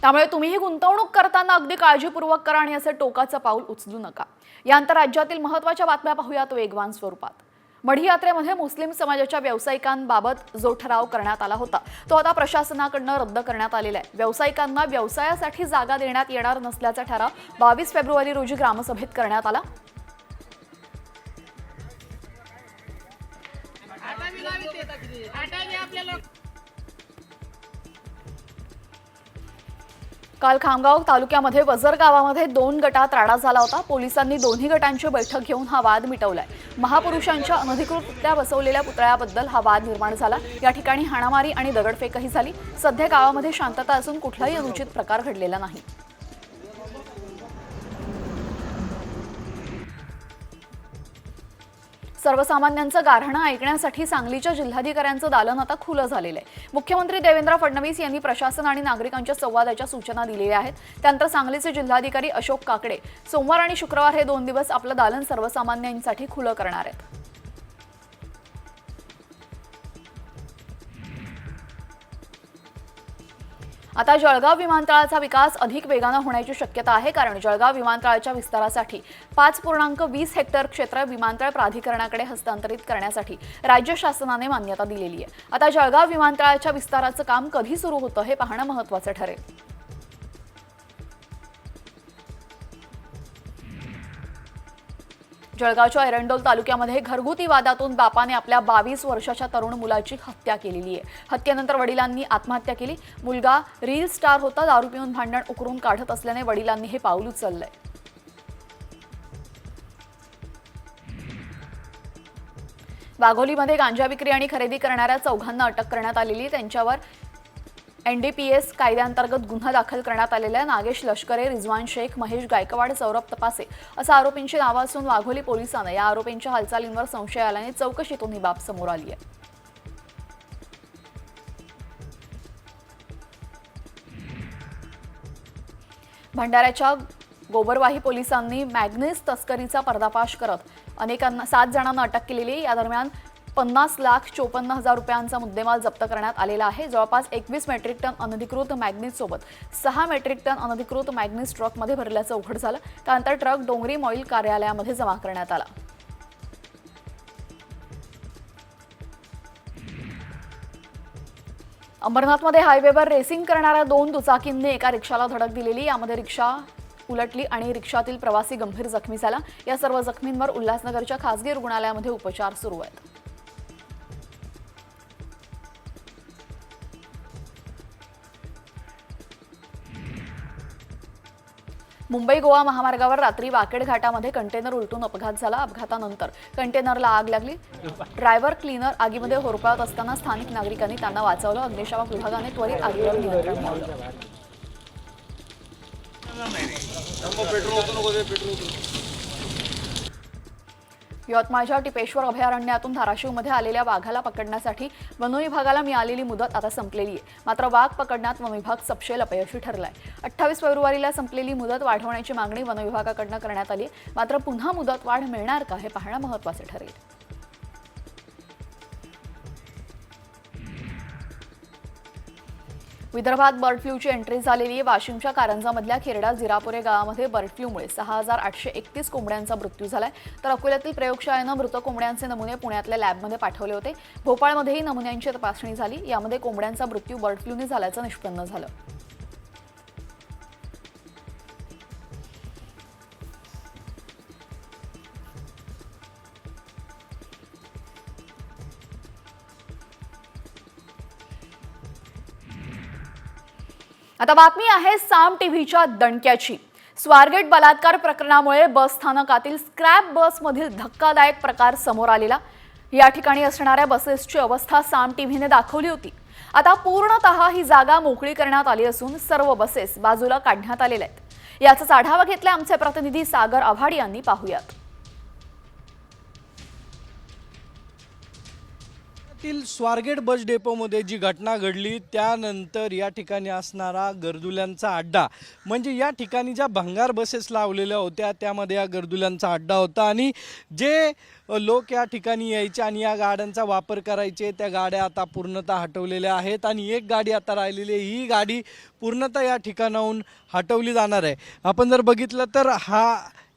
त्यामुळे तुम्हीही गुंतवणूक करताना अगदी काळजीपूर्वक करा आणि असे टोकाचं पाऊल उचलू नका। या आंतरराज्यातील महत्त्वाच्या बातम्या पाहूयात वेगवान स्वरूपात। मढी यात्रेमध्ये मुस्लिम समाजाच्या व्यावसायिकांबाबत जो ठराव करण्यात आला होता तो आता प्रशासनाकडून रद्द करण्यात आलेला आहे। व्यावसायिकांना व्यवसायासाठी जागा देण्यात येणार नसल्याचा ठराव 22 फेब्रुवारी रोजी ग्रामसभेत करण्यात आला। काल खामगाव तालुक्यामध्ये वजर गावामध्ये 2 गटात राडा झाला होता। पोलिसांनी दोन्ही गटांची बैठक घेऊन हा वाद मिटवलाय। महापुरुषांच्या अनधिकृतरित्या बसवलेल्या पुतळ्याबद्दल हा वाद निर्माण झाला। या ठिकाणी हाणामारी आणि दगडफेकही झाली। सध्या गावामध्ये शांतता असून कुठलाही अनुचित प्रकार घडलेला नाही। सर्वसामान्यांचं गाऱ्हाणं ऐकण्यासाठी सांगलीच्या जिल्हाधिकाऱ्यांचं दालन आता खुलं झालेलं आहे। मुख्यमंत्री देवेंद्र फडणवीस यांनी प्रशासन आणि नागरिकांच्या संवादाच्या सूचना दिलेल्या आहेत। त्यानंतर सांगलीचे जिल्हाधिकारी अशोक काकडे सोमवार आणि शुक्रवार हे 2 दिवस आपलं दालन सर्वसामान्यांसाठी खुलं करणार आहेत। आता जळगाव विमानतळाचा विकास अधिक वेगाने होण्याची शक्यता आहे, कारण जळगाव विमानतळाच्या विस्तारासाठी 5.20 हेक्टर क्षेत्र विमानतळ प्राधिकरणाकडे हस्तांतरित करण्यासाठी राज्य शासनाने मान्यता दिलेली आहे। आता जळगाव विमानतळाच्या विस्ताराचं काम कधी सुरू होतं हे पाहणं महत्त्वाचं ठरेल। जळगावच्या एरंडोल तालुक्यामध्ये घरगुती वादातून बापाने आपल्या 22 वर्षाच्या तरुण मुलाची हत्या केलेली आहे। हत्येनंतर वडिलांनी आत्महत्या केली। मुलगा रील स्टार होता। दारू पिऊन भांडण उकरून काढत असल्याने वडिलांनी हे पाऊल उचललंय। वाघोलीमध्ये गांजा विक्री आणि खरेदी करणाऱ्या 4 अटक करण्यात आलेली। त्यांच्यावर NDPS कायद्याअंतर्गत गुन्हा दाखल करण्यात आलेला आहे। नागेश लष्करे, रिजवान शेख, महेश गायकवाड, सौरभ तपासे असा आरोपींची नावं असून वाघोली पोलिसांना या आरोपींच्या हालचालींवर संशय आल्याने चौकशीतून ही बाब समोर आली आहे। भंडाऱ्याच्या गोबरवाही पोलिसांनी मॅग्नीज तस्करीचा पर्दाफाश करत 7 जणांना अटक केलेली। या दरम्यान 50,54,000 रुपयांचा मुद्देमाल जप्त करण्यात आलेला आहे। जवळपास 21 मेट्रिक टन अनधिकृत मॅग्नीज सोबत 6 मेट्रिक टन अनधिकृत मॅग्नीज ट्रकमध्ये भरल्याचं उघड झालं। त्यानंतर ट्रक डोंगरी मॉईल कार्यालयामध्ये जमा करण्यात आला। अंबरनाथमध्ये हायवेवर रेसिंग करणाऱ्या 2 दुचाकींनी एका रिक्षाला धडक दिलेली। यामध्ये रिक्षा उलटली आणि रिक्षातील प्रवासी गंभीर जखमी झाला। या सर्व जखमींवर उल्हासनगरच्या खासगी रुग्णालयामध्ये उपचार सुरू आहेत। मुंबई गोवा महामार्गावर रात्री वाकेड घाटामध्ये कंटेनर उलटून अपघात झाला। अपघातानंतर कंटेनरला आग लागली। ड्रायव्हर क्लीनर आगीमध्ये होरपळत असताना स्थानिक नागरिकांनी त्यांना वाचवलं। अग्निशामक विभागाने त्वरित आगीवर नियंत्रण मिळवलं। यवतमाळच्या टिपेश्वर अभयारण्यातून धाराशिवमध्ये आलेल्या वाघाला पकडण्यासाठी वनविभागाला मिळालेली मुदत आता संपलेली आहे। मात्र वाघ पकडण्यात वनविभाग सपशेल अपयशी ठरलाय। 28 फेब्रुवारीला संपलेली मुदत वाढवण्याची मागणी वनविभागाकडून करण्यात आली। मात्र पुन्हा मुदत वाढ मिळणार का हे पाहणं महत्त्वाचं ठरेल। विदर्भात बर्ड फ्लूची एंट्री झालेली आहे। वाशिमच्या कारंजामधल्या खेरडा जिरापुरे गावामध्ये बर्ड फ्लूमुळे 6,831 कोंबड्यांचा मृत्यू झालाय। तर अकोल्यातील प्रयोगशाळेनं मृत कोंबड्यांचे नमुने पुण्यातल्या लॅबमध्ये पाठवले होते। भोपाळमध्येही नमुन्यांची तपासणी झाली। यामध्ये कोंबड्यांचा मृत्यू बर्ड फ्लूने झाल्याचं निष्पन्न झालं। आता बातमी आहे साम टीव्हीच्या दणक्याची। स्वारगेट बलात्कार प्रकरणामुळे बस स्थानकातील स्क्रॅप बसमधील धक्कादायक प्रकार समोर आलेला। या ठिकाणी असणाऱ्या बसेसची अवस्था साम टीव्हीने दाखवली होती। आता पूर्णतः ही जागा मोकळी करण्यात आली असून सर्व बसेस बाजूला काढण्यात आलेल्या आहेत। याचाच आढावा घेतला आमचे प्रतिनिधी सागर आव्हाड यांनी। पाहूयात। पुण्यातील स्वारगेट बस डेपोमध्ये जी घटना घडली त्यानंतर या ठिकाणी असणारा गर्दुल्यांचा अड्डा, म्हणजे या ठिकाणी ज्या भंगार बसेस लावलेल्या होत्या त्यामध्ये या गर्दुल्यांचा अड्डा होता आणि जे लोक या ठिकाणी यायचे आणि या गाड्यांचा वापर करायचे त्या गाड्या आता पूर्णतः हटवलेल्या आहेत आणि एक गाडी आता राहिलेली आहे, ही गाडी पूर्णतः या ठिकाणाहून हटवली जाणार आहे। आपण जर बघितलं तर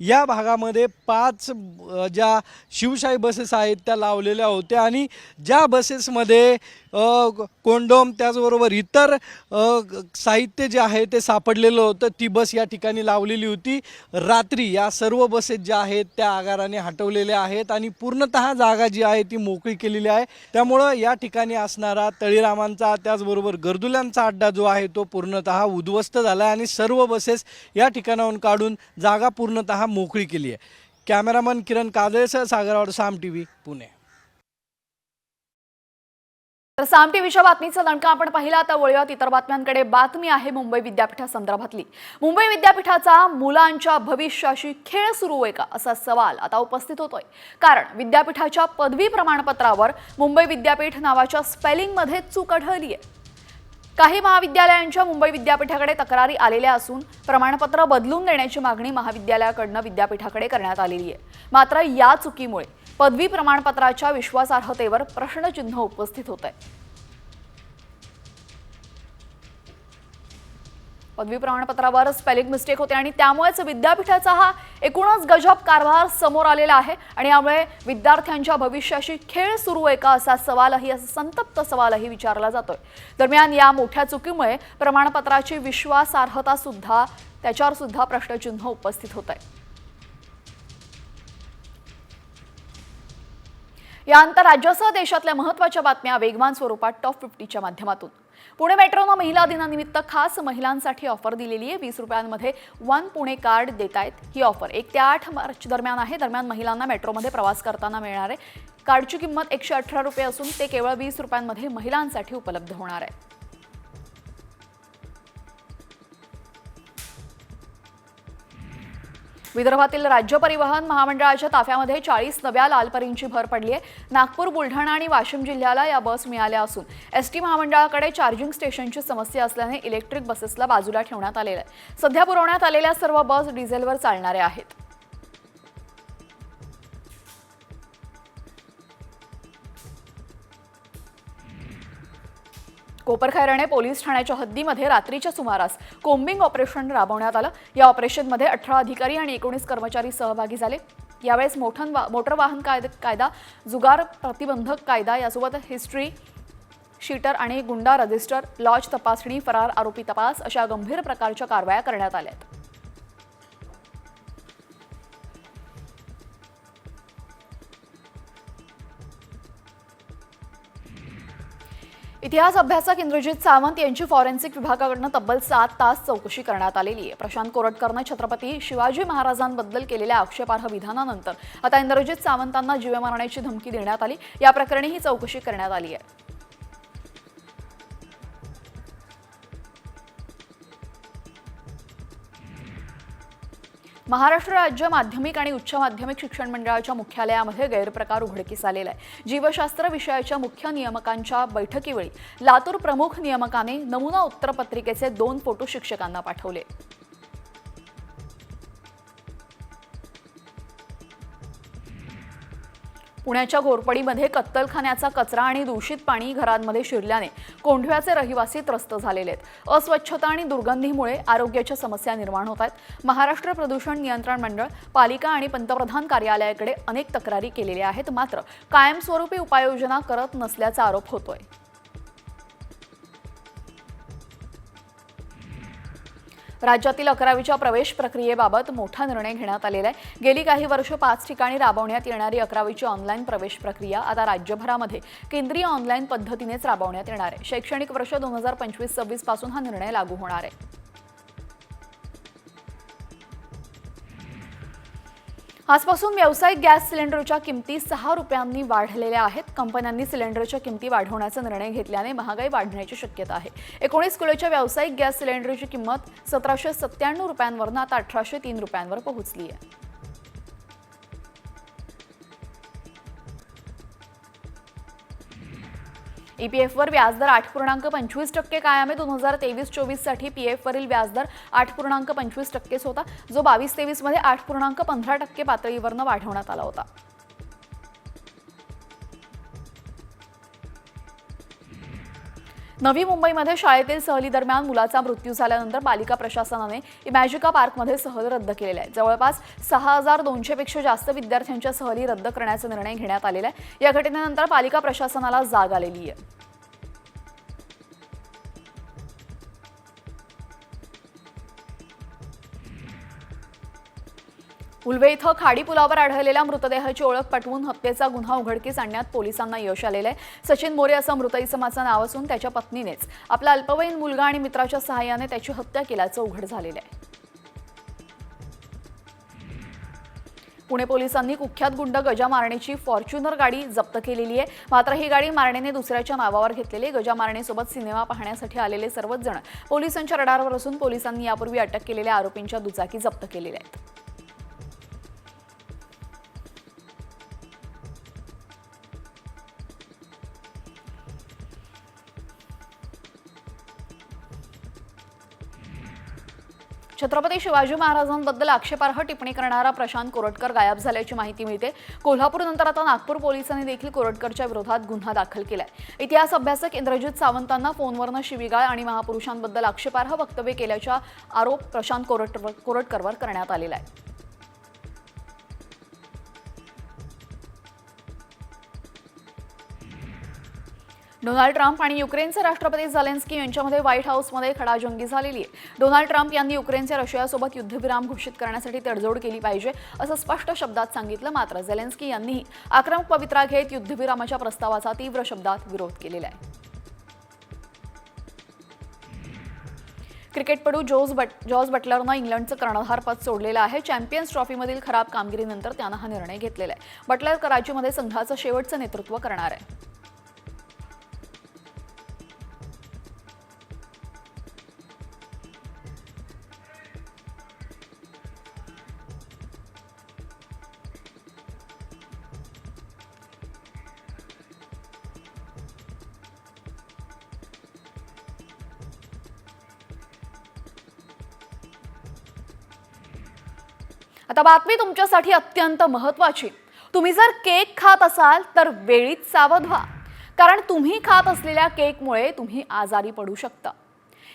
या भागामध्ये 5 ज्या शिवशाही बसेस आहेत त्या लावलेल्या होत्या आणि ज्या बसेसमध्ये कोंडोम त्याचबरोबर इतर साहित्य जे आहे ते सापडलेलं होतं, ती बस या ठिकाणी लावलेली होती। रात्री या सर्व बसेस ज्या आहेत त्या आगाराने हटवलेल्या आहेत आणि पूर्णतः जागा जी आहे ती मोकळी केलेली आहे। त्यामुळं या ठिकाणी असणारा तळीरामांचा त्याचबरोबर गर्दुल्यांचा अड्डा जो आहे तो पूर्णतः उद्ध्वस्त झाला आणि सर्व बसेस या ठिकाणाहून काढून जागा पूर्णतः मोकळी केली आहे। कॅमेरामन किरण कादळेसह सागरवाड, साम टीव्ही, पुणे। तर साम टीव्हीच्या बातमीचा दणका आपण पाहिला। आता वळूयात इतर बातम्यांकडे। बातमी आहे मुंबई विद्यापीठासंदर्भातली। मुंबई विद्यापीठाचा मुलांच्या भविष्याशी खेळ सुरू आहे का असा सवाल आता उपस्थित होतोय, कारण विद्यापीठाच्या पदवी प्रमाणपत्रावर मुंबई विद्यापीठ नावाच्या स्पेलिंगमध्ये चूक आढळली आहे। काही महाविद्यालयांच्या मुंबई विद्यापीठाकडे तक्रारी आलेल्या असून प्रमाणपत्र बदलून देण्याची मागणी महाविद्यालयाकडून विद्यापीठाकडे करण्यात आलेली आहे। मात्र या चुकीमुळे पदवी प्रमाणपत्राच्या विश्वासार्हतेवर प्रश्नचिन्ह उपस्थित होत आहे। पदवी प्रमाणपत्रावर स्पेलिंग मिस्टेक होते आणि त्यामुळेच विद्यापीठाचा हा एकूणच गजब कारभार समोर आलेला आहे आणि यामुळे विद्यार्थ्यांच्या भविष्याशी खेळ सुरू आहे का असा सवालही, असा संतप्त सवालही विचारला जातोय। दरम्यान या मोठ्या चुकीमुळे प्रमाणपत्राची विश्वासार्हता सुद्धा, त्याच्यावर सुद्धा प्रश्नचिन्ह उपस्थित होत आहे। या आंतरराज्यासह देशातल्या महत्त्वाच्या बातम्या वेगवान स्वरूपात टॉप 50च्या माध्यमातून। पुणे मेट्रोनं महिला दिनानिमित्त खास महिलांसाठी ऑफर दिलेली आहे। 20 रुपयांमध्ये 1 पुणे कार्ड देत आहेत। ही ऑफर 1 ते 8 मार्च दरम्यान आहे। दरम्यान महिलांना मेट्रोमध्ये प्रवास करताना मिळणार आहे। कार्डची किंमत 118 रुपये असून ते केवळ 20 रुपयांमध्ये महिलांसाठी उपलब्ध होणार आहे। विदर्भातील राज्य परिवहन महामंडळाच्या ताफ्यामध्ये 40 नव्या लालपरींची भर पडली आहे। नागपूर, बुलढाणा आणि वाशिम जिल्ह्याला या बस मिळाल्या असून एसटी महामंडळाकडे चार्जिंग स्टेशनची समस्या असल्याने इलेक्ट्रिक बसेसला बाजूला ठेवण्यात आलेलं आहे। सध्या पुरवण्यात आलेल्या सर्व बस डिझेलवर चालणाऱ्या आहेत। कोपरखैरणे पोलीस ठाण्याच्या हद्दीमध्ये रात्रीच्या सुमारास कोम्बिंग ऑपरेशन राबवण्यात आलं। या ऑपरेशनमध्ये 18 अधिकारी आणि 19 कर्मचारी सहभागी झाले। यावेळेस मोटर वाहन कायदा, जुगार प्रतिबंधक कायदा यासोबत हिस्ट्री शीटर आणि गुंडा रजिस्टर, लॉज तपासणी, फरार आरोपी तपास अशा गंभीर प्रकारच्या कारवाया करण्यात आल्या। इतिहास अभ्यासक इंद्रजित सावंत यांची फॉरेन्सिक विभागाकडून तब्बल 7 तास चौकशी करण्यात आलेली आहे। प्रशांत कोरटकरनं छत्रपती शिवाजी महाराजांबद्दल केलेल्या आक्षेपार्ह विधानानंतर आता इंद्रजित सावंतांना जीवे मारण्याची धमकी देण्यात आली। या प्रकरणी ही चौकशी करण्यात आली आहे। महाराष्ट्र राज्य माध्यमिक आणि उच्च माध्यमिक शिक्षण मंडळाच्या मुख्यालयामध्ये गैरप्रकार उघडकीस आलेला आहे। जीवशास्त्र विषयाच्या मुख्य नियामकांच्या बैठकीवेळी लातूर प्रमुख नियामकाने नमुना उत्तरपत्रिकेचे 2 फोटो शिक्षकांना पाठवले। पुण्याच्या घोरपडीमध्ये कत्तलखान्याचा कचरा आणि दूषित पाणी घरांमध्ये शिरल्याने कोंढव्याचे रहिवासी त्रस्त झालेले आहेत। अस्वच्छता आणि दुर्गंधीमुळे आरोग्याच्या समस्या निर्माण होत आहेत। महाराष्ट्र प्रदूषण नियंत्रण मंडळ, पालिका आणि पंतप्रधान कार्यालयाकडे अनेक तक्रारी केलेल्या आहेत, मात्र कायमस्वरूपी उपाययोजना करत नसल्याचा आरोप होतोय। राज्यातील 11वीच्या प्रवेश प्रक्रियेबाबत मोठा निर्णय घेण्यात आलेला आहे। गेली काही वर्ष 5 ठिकाणी राबवण्यात येणारी 11वीची ऑनलाईन प्रवेश प्रक्रिया आता राज्यभरामध्ये केंद्रीय ऑनलाईन पद्धतीनेच राबवण्यात येणार आहे। शैक्षणिक वर्ष 2025-26 पासून हा निर्णय लागू होणार आहे। आजपासून व्यावसायिक गॅस सिलेंडरच्या किमती 6 रुपयांनी वाढलेल्या आहेत। कंपन्यांनी सिलेंडरच्या किमती वाढवण्याचा निर्णय घेतल्याने महागाई वाढण्याची शक्यता आहे। 19 किलोच्या व्यावसायिक गॅस सिलेंडरची किंमत 1797 रुपयांवरून आता 1803 रुपयांवर पोहोचली आहे। ईपीएफवर व्याजदर 8.25% कायम आहे. 2023-24 साठी पीएफवरील व्याजदर 8.25% होता, जो 22-23 मध्ये 8.15% पातळीवरनं वाढवण्यात आला होता. नवी मुंबईमध्ये शाळेतील सहलीदरम्यान मुलाचा मृत्यू झाल्यानंतर पालिका प्रशासनाने इमॅजिका पार्कमध्ये सहल रद्द केलेल्या आहे. जवळपास 6,200 पेक्षा जास्त विद्यार्थ्यांच्या सहली रद्द करण्याचा निर्णय घेण्यात आलेला आहे. या घटनेनंतर पालिका प्रशासनाला जाग आलेली आहे. उल्वे इथं खाडी पुलावर आढळलेल्या मृतदेहाची ओळख पटवून हत्येचा गुन्हा उघडकीस आणण्यात पोलिसांना यश आलेलं आहे. सचिन मोरे असं मृत इसमाचं नाव असून त्याच्या पत्नीनेच आपला अल्पवयीन मुलगा आणि मित्राच्या सहाय्याने त्याची हत्या केल्याचं उघड झालेलं आहे. पुणे पोलिसांनी कुख्यात गुंड गजा मारणेची फॉर्च्युनर गाडी जप्त केलेली आहे. मात्र ही गाडी मारणेने दुसऱ्याच्या नावावर घेतलेली. गजा मारणेसोबत सिनेमा पाहण्यासाठी आलेले सर्वच जण पोलिसांच्या रडारवर असून पोलिसांनी यापूर्वी अटक केलेल्या आरोपींच्या दुचाकी जप्त केलेल्या आहेत. छत्रपती शिवाजी महाराजांबद्दल आक्षेपार्ह टिप्पणी करणारा प्रशांत कोरटकर गायब झाल्याची माहिती मिळते. कोल्हापूरनंतर आता नागपूर पोलिसांनी देखील कोरटकरच्या विरोधात गुन्हा दाखल केलाय. इतिहास अभ्यासक इंद्रजित सावंतांना फोनवरनं शिवीगाळ आणि महापुरुषांबद्दल आक्षेपार्ह वक्तव्य केल्याचा आरोप प्रशांत कोरटकरवर करण्यात आलेला आहे. डोनाल्ड ट्रम्प आणि युक्रेनचे राष्ट्रपती झेलेन्स्की यांच्यामध्ये व्हाईट हाऊसमध्ये खडाजंगी झालेली आहे. डोनाल्ड ट्रम्प यांनी युक्रेनचे रशियासोबत युद्धविराम घोषित करण्यासाठी तडजोड केली पाहिजे असं स्पष्ट शब्दात सांगितलं. मात्र झेलेन्स्की यांनीही आक्रमक पवित्रा घेत युद्धविरामाच्या प्रस्तावाचा तीव्र शब्दात विरोध केलेला आहे. क्रिकेटपटू जॉर्ज बटलरनं इंग्लंडचं कर्णधारपद सोडलेलं आहे. चॅम्पियन्स ट्रॉफीमधील खराब कामगिरीनंतर त्यानं हा निर्णय घेतलेला आहे. बटलर कराचीमध्ये संघाचं शेवटचं नेतृत्व करणार आहे. आता बातमी तुमच्यासाठी अत्यंत महत्त्वाची. तुम्ही जर केक खात असाल तर वेळीच सावध व्हा, कारण तुम्ही खात असलेल्या केकमुळे तुम्ही आजारी पडू शकता.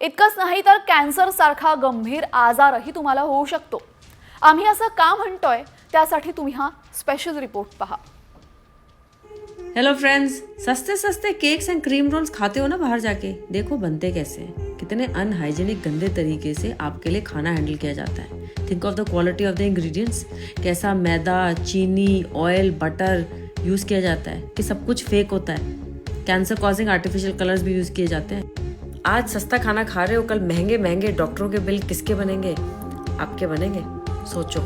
इतकंच नाही तर कॅन्सर सारखा गंभीर आजारही तुम्हाला होऊ शकतो. आम्ही असं का म्हणतोय त्यासाठी तुम्ही हा स्पेशल रिपोर्ट पहा. हेलो फ्रेंड्स, सस्ते सस्ते केक्स एंड क्रीम रोल्स खाते हो ना बाहर जाके, देखो बनते कैसे हैं. कितने अनहाइजीनिक गंदे तरीके से आपके लिए खाना हैंडल किया जाता है. Think of the quality of the ingredients. कैसा मैदा, चीनी, ऑयल, बटर यूज़ किया जाता है कि सब कुछ फेक होता है. कैंसर कॉजिंग आर्टिफिशियल कलर्स भी यूज़ किए जाते हैं. आज सस्ता खाना खा रहे हो, कल महंगे महंगे डॉक्टरों के बिल किसके बनेंगे? आपके बनेंगे. सोचो.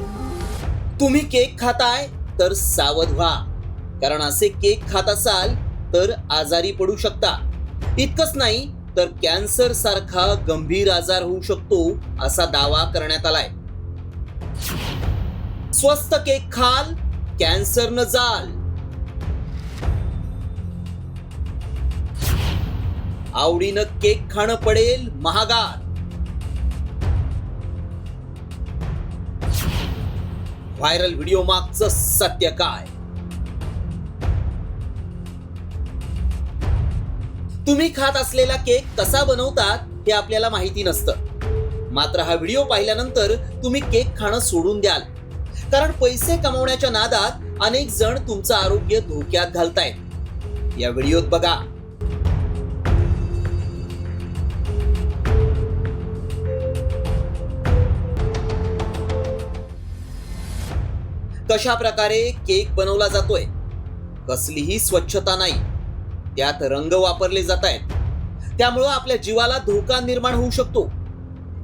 तुम्ही केक खाताय तर सावध व्हा, कारण असे केक खात असाल तर आजारी पडू शकता. इतकंच नाही तर कॅन्सर सारखा गंभीर आजार होऊ शकतो असा दावा करण्यात आलाय. स्वस्त केक खाल, कॅन्सर न जाल. आवडीनं केक खाणं पडेल महागात. व्हायरल व्हिडिओ मागचं सत्य काय? तुम्ही खात असलेला केक कसा बनवतात हे आपल्याला माहिती नसतं. मात्र हा व्हिडिओ पाहिल्यानंतर तुम्ही केक खाणं सोडून द्याल, कारण पैसे कमवण्याच्या नादात अनेक जण तुमचं आरोग्य धोक्यात घालतायत. या व्हिडिओत बघा. कशा प्रकारे केक बनवला जातोय. कसलीही स्वच्छता नाही, त्यात रंग वापरले जात आहेत. त्यामुळे आपल्या जीवाला धोका निर्माण होऊ शकतो.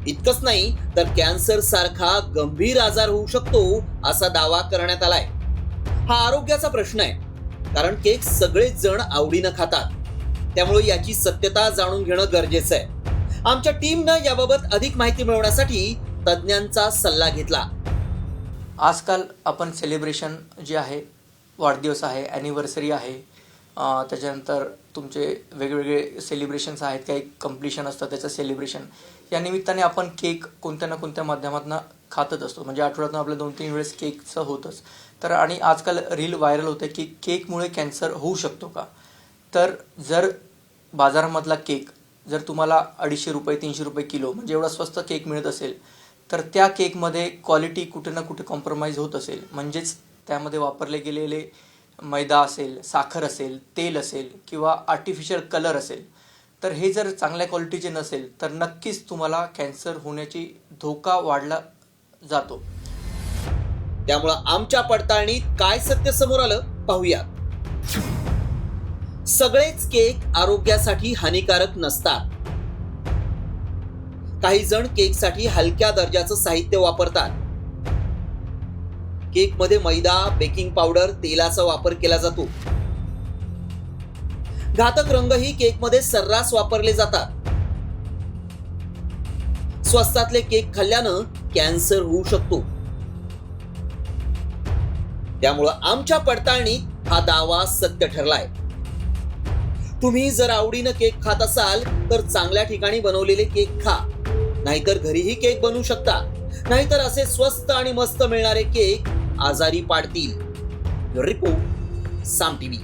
इतकंच नाही तर कॅन्सर सारखा गंभीर आजार होऊ शकतो असा दावा करण्यात आलाय. हा आरोग्याचा प्रश्न आहे, कारण केक सगळेच जण आवडीनं खातात. त्यामुळे याची सत्यता जाणून घेणं गरजेचं आहे. आमच्या टीमनं याबाबत अधिक माहिती मिळवण्यासाठी तज्ज्ञांचा सल्ला घेतला. आजकाल आपण सेलिब्रेशन जे आहे, वाढदिवस आहे, ॲनिव्हर्सरी आहे, त्याच्यानंतर तुमचे वेगवेगळे सेलिब्रेशन्स आहेत, काही कम्प्लिशन असतं त्याचं सेलिब्रेशन, या निमित्ताने आपण केक कोणत्या ना कोणत्या माध्यमातून खातच असतो. म्हणजे आठवड्यातून आपलं 2-3 वेळेस केकचं होतंच. तर आणि आजकाल रील व्हायरल होते की केकमुळे कॅन्सर होऊ शकतो का? तर जर बाजारामधला केक जर तुम्हाला 250 रुपये 300 रुपये किलो म्हणजे एवढा स्वस्त केक मिळत असेल, तर त्या केकमध्ये क्वालिटी कुठे ना कुठे कॉम्प्रोमाइज होत असेल. म्हणजेच त्यामध्ये वापरले गेलेले मैदा असेल, साखर असेल, तेल असेल किंवा आर्टिफिशियल कलर असेल, तर हे जर चांगल्या क्वालिटीचे नसेल तर नक्कीच तुम्हाला कॅन्सर होण्याची धोका वाढला जातो. त्यामुळं आमच्या पडताळणीत काय सत्य समोर आलं पाहूया. सगळेच केक आरोग्यासाठी हानिकारक नसतात. काही जण केकसाठी हलक्या दर्जाचं साहित्य वापरतात. केकमध्ये मैदा, बेकिंग पावडर, तेलाचा वापर केला जातो. घातक रंगही केकमध्ये सर्रास वापरले जातात. स्वस्तातले केक खाल्ल्यानं कॅन्सर होऊ शकतो. त्यामुळं आमच्या पडताळणीत हा दावा सत्य ठरलाय. तुम्ही जर आवडीनं केक खात असाल तर चांगल्या ठिकाणी बनवलेले केक खा, नाहीतर घरीही केक बनवू शकता. नाहीतर असे स्वस्त आणि मस्त मिळणारे केक आजारी पाडतील. रिपोर्ट साम टीव्ही.